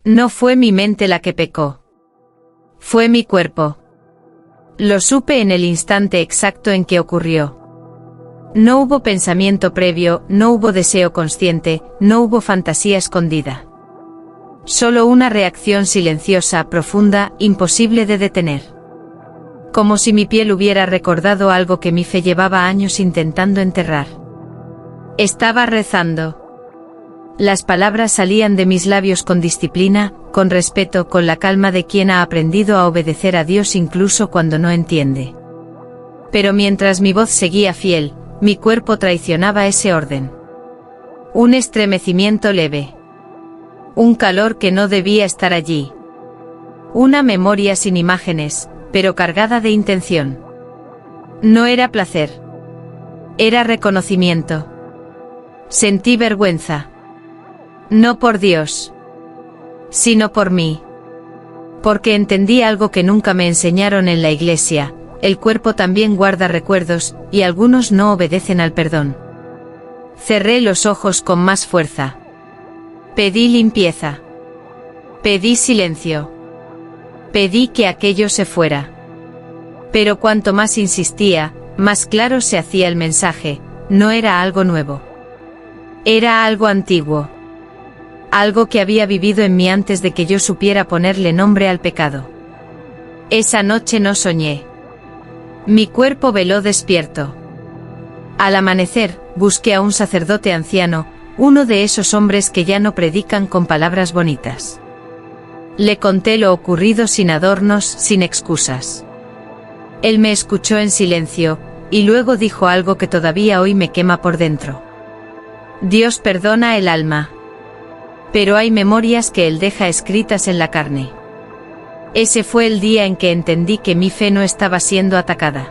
No fue mi mente la que pecó. Fue mi cuerpo. Lo supe en el instante exacto en que ocurrió. No hubo pensamiento previo, no hubo deseo consciente, no hubo fantasía escondida. Solo una reacción silenciosa, profunda, imposible de detener. Como si mi piel hubiera recordado algo que mi fe llevaba años intentando enterrar. Estaba rezando. Las palabras salían de mis labios con disciplina, con respeto, con la calma de quien ha aprendido a obedecer a Dios incluso cuando no entiende. Pero mientras mi voz seguía fiel, mi cuerpo traicionaba ese orden. Un estremecimiento leve. Un calor que no debía estar allí. Una memoria sin imágenes, pero cargada de intención. No era placer. Era reconocimiento. Sentí vergüenza. No por Dios, sino por mí. Porque entendí algo que nunca me enseñaron en la iglesia: el cuerpo también guarda recuerdos, y algunos no obedecen al perdón. Cerré los ojos con más fuerza. Pedí limpieza. Pedí silencio. Pedí que aquello se fuera. Pero cuanto más insistía, más claro se hacía el mensaje: no era algo nuevo. Era algo antiguo. Algo que había vivido en mí antes de que yo supiera ponerle nombre al pecado. Esa noche no soñé. Mi cuerpo veló despierto. Al amanecer, busqué a un sacerdote anciano, uno de esos hombres que ya no predican con palabras bonitas. Le conté lo ocurrido sin adornos, sin excusas. Él me escuchó en silencio, y luego dijo algo que todavía hoy me quema por dentro. Dios perdona el alma. Pero hay memorias que Él deja escritas en la carne. Ese fue el día en que entendí que mi fe no estaba siendo atacada.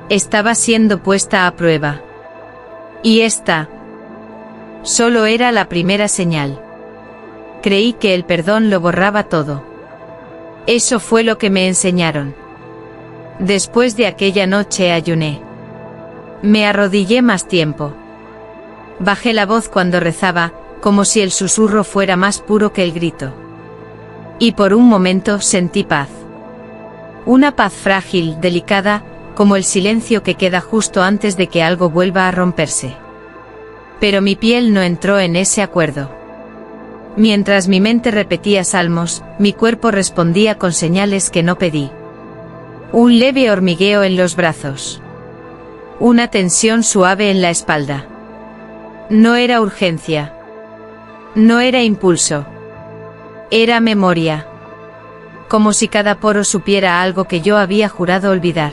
Estaba siendo puesta a prueba. Y esta solo era la primera señal. Creí que el perdón lo borraba todo. Eso fue lo que me enseñaron. Después de aquella noche ayuné. Me arrodillé más tiempo. Bajé la voz cuando rezaba, como si el susurro fuera más puro que el grito. Y por un momento sentí paz. Una paz frágil, delicada, como el silencio que queda justo antes de que algo vuelva a romperse. Pero mi piel no entró en ese acuerdo. Mientras mi mente repetía salmos, mi cuerpo respondía con señales que no pedí. Un leve hormigueo en los brazos. Una tensión suave en la espalda. No era urgencia. No era impulso. Era memoria. Como si cada poro supiera algo que yo había jurado olvidar.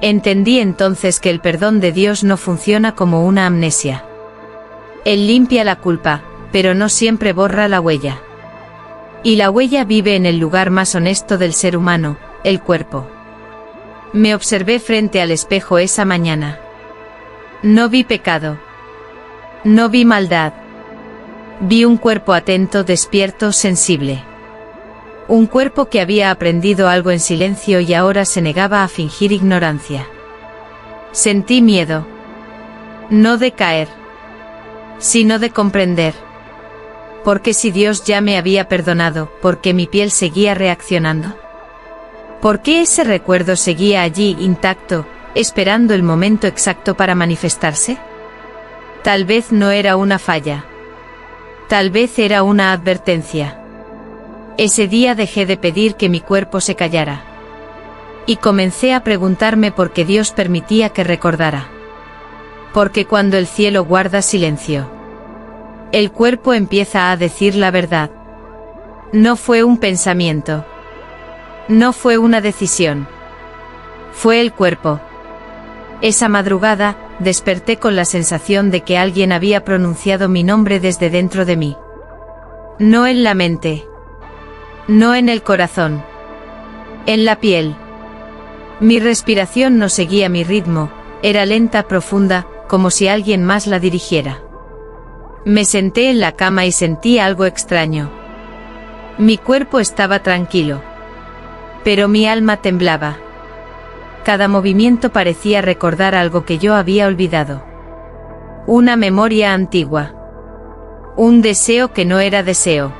Entendí entonces que el perdón de Dios no funciona como una amnesia. Él limpia la culpa, pero no siempre borra la huella. Y la huella vive en el lugar más honesto del ser humano, el cuerpo. Me observé frente al espejo esa mañana. No vi pecado. No vi maldad. Vi un cuerpo atento, despierto, sensible. Un cuerpo que había aprendido algo en silencio y ahora se negaba a fingir ignorancia. Sentí miedo. No de caer, sino de comprender. Porque si Dios ya me había perdonado, ¿por qué mi piel seguía reaccionando? ¿Por qué ese recuerdo seguía allí intacto, esperando el momento exacto para manifestarse? Tal vez no era una falla. Tal vez era una advertencia. Ese día dejé de pedir que mi cuerpo se callara. Y comencé a preguntarme por qué Dios permitía que recordara. Porque cuando el cielo guarda silencio, el cuerpo empieza a decir la verdad. No fue un pensamiento. No fue una decisión. Fue el cuerpo. Esa madrugada, desperté con la sensación de que alguien había pronunciado mi nombre desde dentro de mí. No en la mente. No en el corazón. En la piel. Mi respiración no seguía mi ritmo, era lenta, profunda, como si alguien más la dirigiera. Me senté en la cama y sentí algo extraño. Mi cuerpo estaba tranquilo. Pero mi alma temblaba. Cada movimiento parecía recordar algo que yo había olvidado. Una memoria antigua. Un deseo que no era deseo.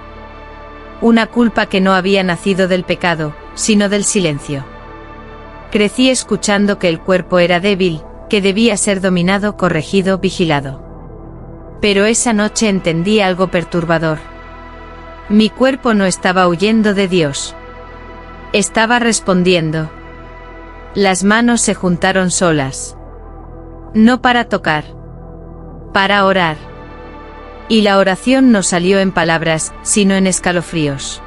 una culpa que no había nacido del pecado, sino del silencio. Crecí escuchando que el cuerpo era débil, que debía ser dominado, corregido, vigilado. Pero esa noche entendí algo perturbador. Mi cuerpo no estaba huyendo de Dios. Estaba respondiendo. Las manos se juntaron solas. No para tocar. Para orar. Y la oración no salió en palabras, sino en escalofríos.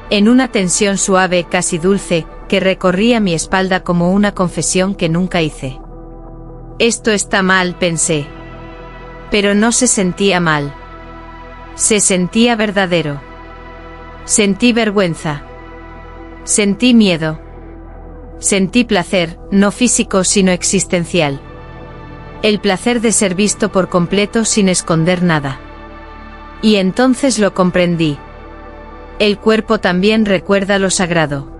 En una tensión suave, casi dulce, que recorría mi espalda como una confesión que nunca hice. Esto está mal, pensé. Pero no se sentía mal. Se sentía verdadero. Sentí vergüenza. Sentí miedo. Sentí placer, no físico sino existencial. El placer de ser visto por completo sin esconder nada. Y entonces lo comprendí. El cuerpo también recuerda lo sagrado.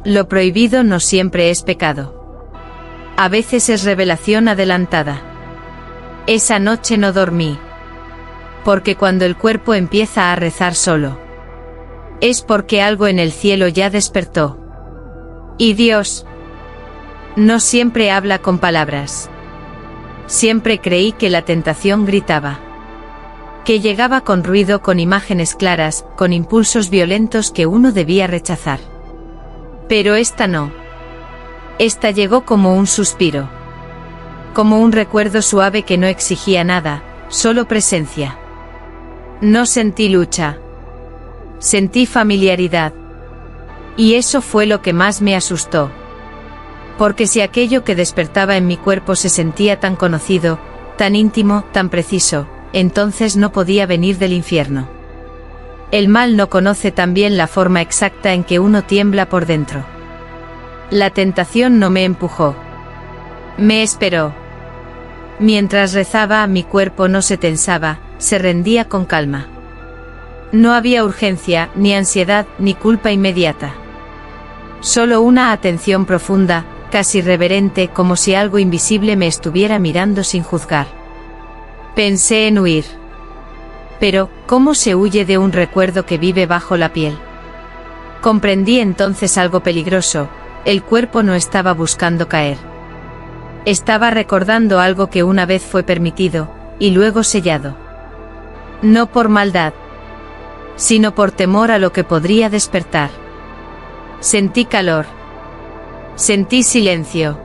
Lo prohibido no siempre es pecado. A veces es revelación adelantada. Esa noche no dormí. Porque cuando el cuerpo empieza a rezar solo, es porque algo en el cielo ya despertó. Y Dios no siempre habla con palabras. Siempre creí que la tentación gritaba. Que llegaba con ruido, con imágenes claras, con impulsos violentos que uno debía rechazar. Pero esta no. Esta llegó como un suspiro. Como un recuerdo suave que no exigía nada, solo presencia. No sentí lucha. Sentí familiaridad. Y eso fue lo que más me asustó. Porque si aquello que despertaba en mi cuerpo se sentía tan conocido, tan íntimo, tan preciso, entonces no podía venir del infierno. El mal no conoce tan bien la forma exacta en que uno tiembla por dentro. La tentación no me empujó. Me esperó. Mientras rezaba, mi cuerpo no se tensaba, se rendía con calma. No había urgencia, ni ansiedad, ni culpa inmediata. Solo una atención profunda, casi reverente, como si algo invisible me estuviera mirando sin juzgar. Pensé en huir. Pero, ¿cómo se huye de un recuerdo que vive bajo la piel? Comprendí entonces algo peligroso. El cuerpo no estaba buscando caer. Estaba recordando algo que una vez fue permitido, y luego sellado. No por maldad, sino por temor a lo que podría despertar. Sentí calor. Sentí silencio.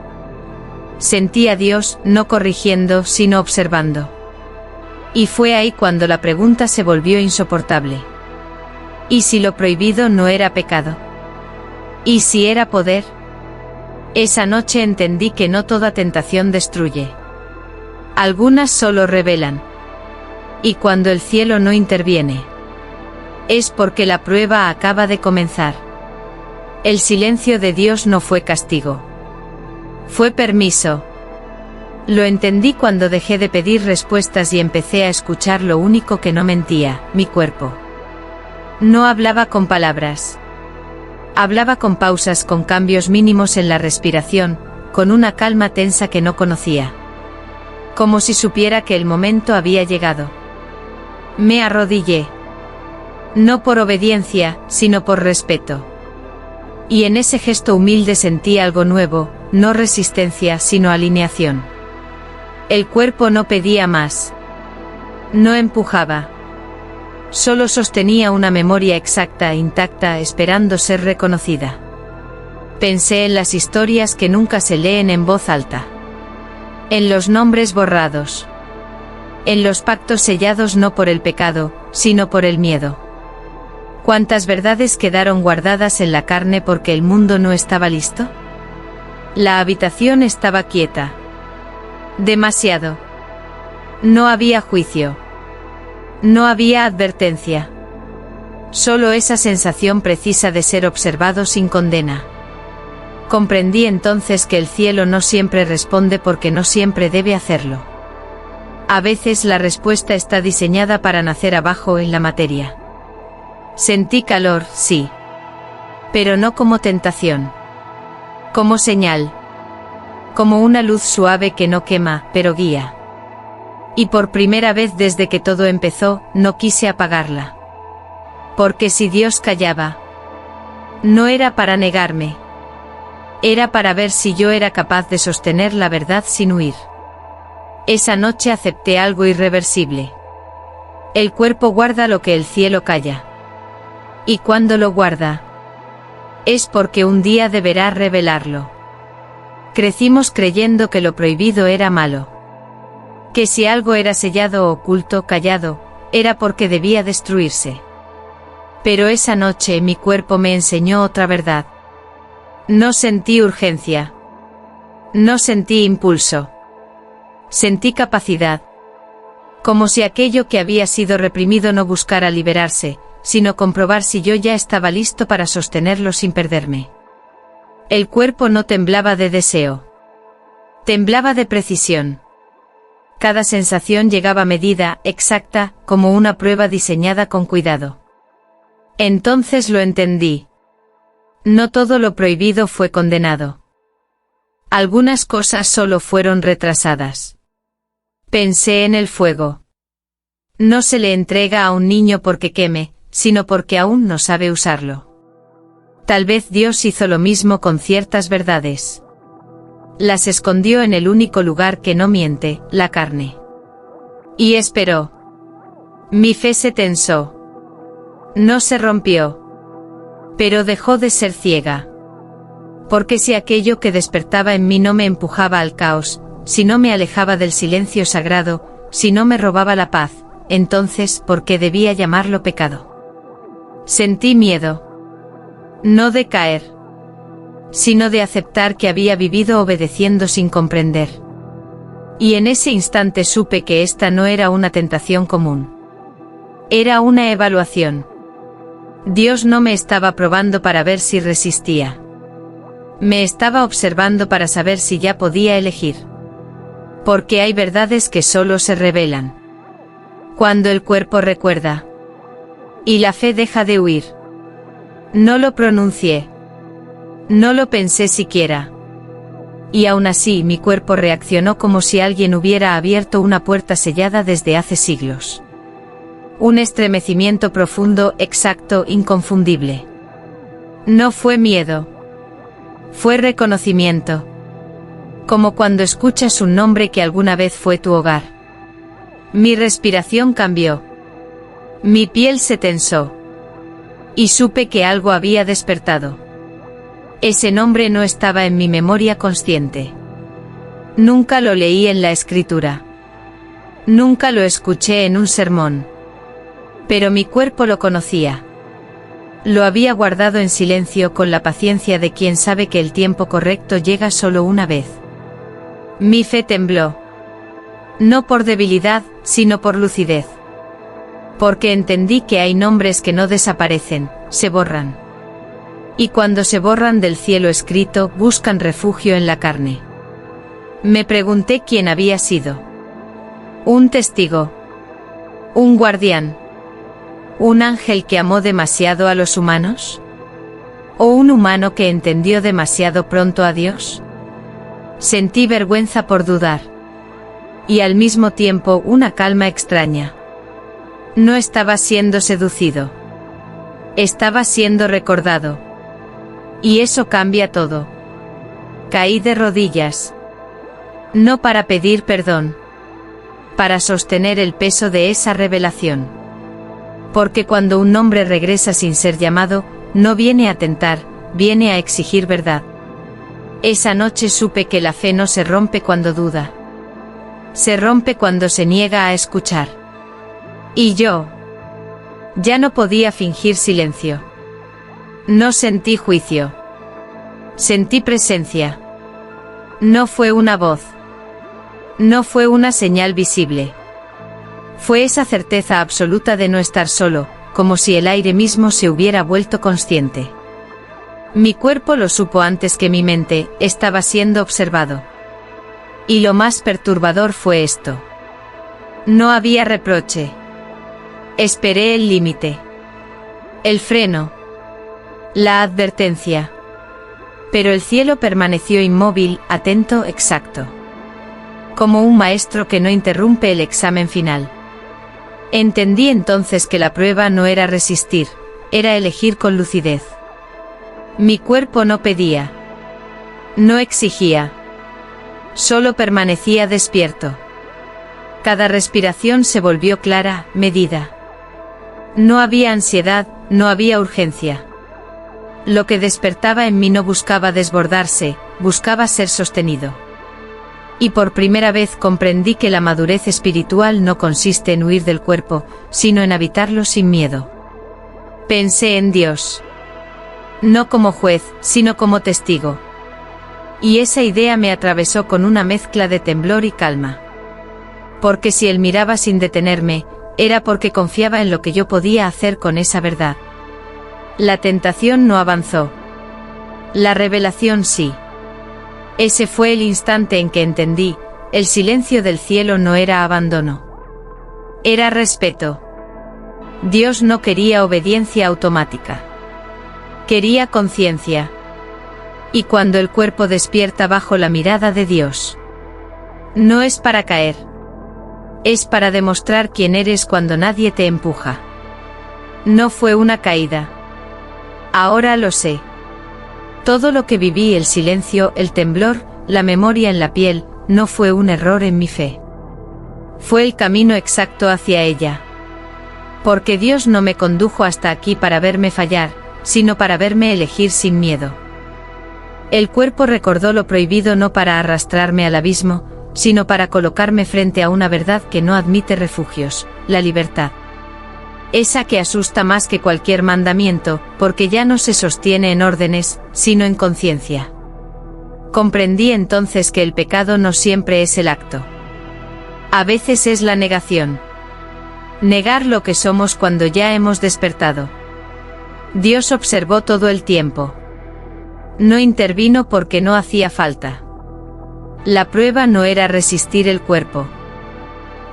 Sentí a Dios, no corrigiendo, sino observando. Y fue ahí cuando la pregunta se volvió insoportable. ¿Y si lo prohibido no era pecado? ¿Y si era poder? Esa noche entendí que no toda tentación destruye. Algunas solo revelan. Y cuando el cielo no interviene, es porque la prueba acaba de comenzar. El silencio de Dios no fue castigo. Fue permiso. Lo entendí cuando dejé de pedir respuestas y empecé a escuchar lo único que no mentía, mi cuerpo. No hablaba con palabras. Hablaba con pausas, con cambios mínimos en la respiración, con una calma tensa que no conocía. Como si supiera que el momento había llegado. Me arrodillé. No por obediencia, sino por respeto. Y en ese gesto humilde sentí algo nuevo, no resistencia, sino alineación. El cuerpo no pedía más. No empujaba. Solo sostenía una memoria exacta, intacta, esperando ser reconocida. Pensé en las historias que nunca se leen en voz alta. En los nombres borrados. En los pactos sellados no por el pecado, sino por el miedo. ¿Cuántas verdades quedaron guardadas en la carne porque el mundo no estaba listo? La habitación estaba quieta. Demasiado. No había juicio. No había advertencia. Solo esa sensación precisa de ser observado sin condena. Comprendí entonces que el cielo no siempre responde porque no siempre debe hacerlo. A veces la respuesta está diseñada para nacer abajo en la materia. Sentí calor, sí. Pero no como tentación. Como señal. Como una luz suave que no quema, pero guía. Y por primera vez desde que todo empezó, no quise apagarla. Porque si Dios callaba, no era para negarme. Era para ver si yo era capaz de sostener la verdad sin huir. Esa noche acepté algo irreversible. El cuerpo guarda lo que el cielo calla. Y cuando lo guarda, es porque un día deberá revelarlo. Crecimos creyendo que lo prohibido era malo. Que si algo era sellado o oculto, callado, era porque debía destruirse. Pero esa noche mi cuerpo me enseñó otra verdad. No sentí urgencia. No sentí impulso. Sentí capacidad. Como si aquello que había sido reprimido no buscara liberarse, sino comprobar si yo ya estaba listo para sostenerlo sin perderme. El cuerpo no temblaba de deseo. Temblaba de precisión. Cada sensación llegaba medida, exacta, como una prueba diseñada con cuidado. Entonces lo entendí. No todo lo prohibido fue condenado. Algunas cosas solo fueron retrasadas. Pensé en el fuego. No se le entrega a un niño porque queme, sino porque aún no sabe usarlo. Tal vez Dios hizo lo mismo con ciertas verdades. Las escondió en el único lugar que no miente, la carne. Y esperó. Mi fe se tensó. No se rompió. Pero dejó de ser ciega. Porque si aquello que despertaba en mí no me empujaba al caos, si no me alejaba del silencio sagrado, si no me robaba la paz, entonces, ¿por qué debía llamarlo pecado? Sentí miedo. No de caer, sino de aceptar que había vivido obedeciendo sin comprender. Y en ese instante supe que esta no era una tentación común. Era una evaluación. Dios no me estaba probando para ver si resistía. Me estaba observando para saber si ya podía elegir. Porque hay verdades que solo se revelan cuando el cuerpo recuerda. Y la fe deja de huir. No lo pronuncié. No lo pensé siquiera. Y aún así mi cuerpo reaccionó como si alguien hubiera abierto una puerta sellada desde hace siglos. Un estremecimiento profundo, exacto, inconfundible. No fue miedo. Fue reconocimiento. Como cuando escuchas un nombre que alguna vez fue tu hogar. Mi respiración cambió. Mi piel se tensó. Y supe que algo había despertado. Ese nombre no estaba en mi memoria consciente. Nunca lo leí en la escritura. Nunca lo escuché en un sermón. Pero mi cuerpo lo conocía. Lo había guardado en silencio con la paciencia de quien sabe que el tiempo correcto llega solo una vez. Mi fe tembló. No por debilidad, sino por lucidez. Porque entendí que hay nombres que no desaparecen, se borran. Y cuando se borran del cielo escrito, buscan refugio en la carne. Me pregunté quién había sido. Un testigo. Un guardián. ¿Un ángel que amó demasiado a los humanos? ¿O un humano que entendió demasiado pronto a Dios? Sentí vergüenza por dudar. Y al mismo tiempo una calma extraña. No estaba siendo seducido. Estaba siendo recordado. Y eso cambia todo. Caí de rodillas. No para pedir perdón. Para sostener el peso de esa revelación. Porque cuando un nombre regresa sin ser llamado, no viene a tentar, viene a exigir verdad. Esa noche supe que la fe no se rompe cuando duda. Se rompe cuando se niega a escuchar. Y yo ya no podía fingir silencio. No sentí juicio. Sentí presencia. No fue una voz. No fue una señal visible. Fue esa certeza absoluta de no estar solo, como si el aire mismo se hubiera vuelto consciente. Mi cuerpo lo supo antes que mi mente, estaba siendo observado. Y lo más perturbador fue esto. No había reproche. Esperé el límite. El freno. La advertencia. Pero el cielo permaneció inmóvil, atento, exacto. Como un maestro que no interrumpe el examen final. Entendí entonces que la prueba no era resistir, era elegir con lucidez. Mi cuerpo no pedía. No exigía. Solo permanecía despierto. Cada respiración se volvió clara, medida. No había ansiedad, no había urgencia. Lo que despertaba en mí no buscaba desbordarse, buscaba ser sostenido. Y por primera vez comprendí que la madurez espiritual no consiste en huir del cuerpo, sino en habitarlo sin miedo. Pensé en Dios. No como juez, sino como testigo. Y esa idea me atravesó con una mezcla de temblor y calma. Porque si él miraba sin detenerme, era porque confiaba en lo que yo podía hacer con esa verdad. La tentación no avanzó. La revelación sí. Ese fue el instante en que entendí, el silencio del cielo no era abandono. Era respeto. Dios no quería obediencia automática. Quería conciencia. Y cuando el cuerpo despierta bajo la mirada de Dios, no es para caer. Es para demostrar quién eres cuando nadie te empuja. No fue una caída. Ahora lo sé. Todo lo que viví, el silencio, el temblor, la memoria en la piel, no fue un error en mi fe. Fue el camino exacto hacia ella. Porque Dios no me condujo hasta aquí para verme fallar, sino para verme elegir sin miedo. El cuerpo recordó lo prohibido no para arrastrarme al abismo, sino para colocarme frente a una verdad que no admite refugios, la libertad. Esa que asusta más que cualquier mandamiento, porque ya no se sostiene en órdenes, sino en conciencia. Comprendí entonces que el pecado no siempre es el acto. A veces es la negación. Negar lo que somos cuando ya hemos despertado. Dios observó todo el tiempo. No intervino porque no hacía falta. La prueba no era resistir el cuerpo.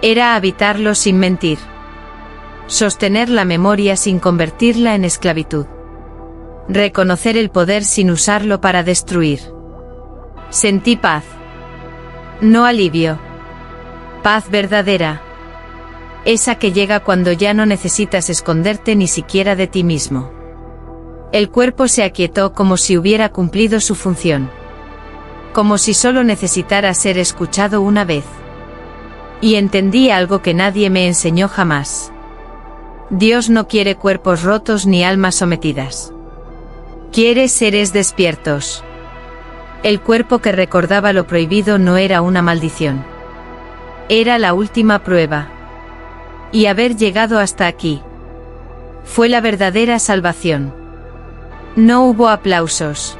Era habitarlo sin mentir. Sostener la memoria sin convertirla en esclavitud. Reconocer el poder sin usarlo para destruir. Sentí paz. No alivio. Paz verdadera. Esa que llega cuando ya no necesitas esconderte ni siquiera de ti mismo. El cuerpo se aquietó como si hubiera cumplido su función. Como si solo necesitara ser escuchado una vez. Y entendí algo que nadie me enseñó jamás. Dios no quiere cuerpos rotos ni almas sometidas. Quiere seres despiertos. El cuerpo que recordaba lo prohibido no era una maldición. Era la última prueba. Y haber llegado hasta aquí fue la verdadera salvación. No hubo aplausos.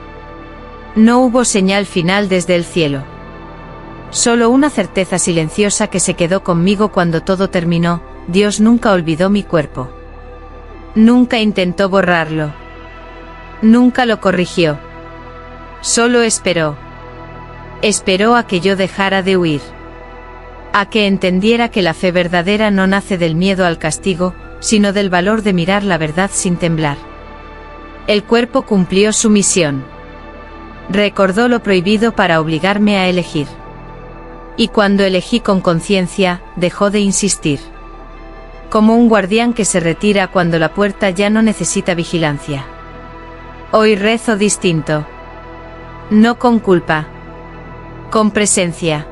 No hubo señal final desde el cielo. Solo una certeza silenciosa que se quedó conmigo cuando todo terminó: Dios nunca olvidó mi cuerpo. Nunca intentó borrarlo. Nunca lo corrigió. Solo esperó. Esperó a que yo dejara de huir. A que entendiera que la fe verdadera no nace del miedo al castigo, sino del valor de mirar la verdad sin temblar. El cuerpo cumplió su misión. Recordó lo prohibido para obligarme a elegir. Y cuando elegí con conciencia, dejó de insistir. Como un guardián que se retira cuando la puerta ya no necesita vigilancia. Hoy rezo distinto. No con culpa. Con presencia.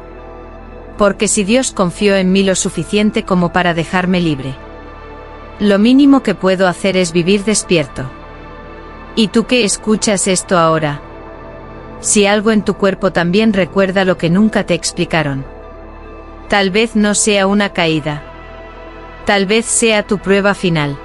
Porque si Dios confió en mí lo suficiente como para dejarme libre, lo mínimo que puedo hacer es vivir despierto. ¿Y tú que escuchas esto ahora? Si algo en tu cuerpo también recuerda lo que nunca te explicaron. Tal vez no sea una caída. Tal vez sea tu prueba final.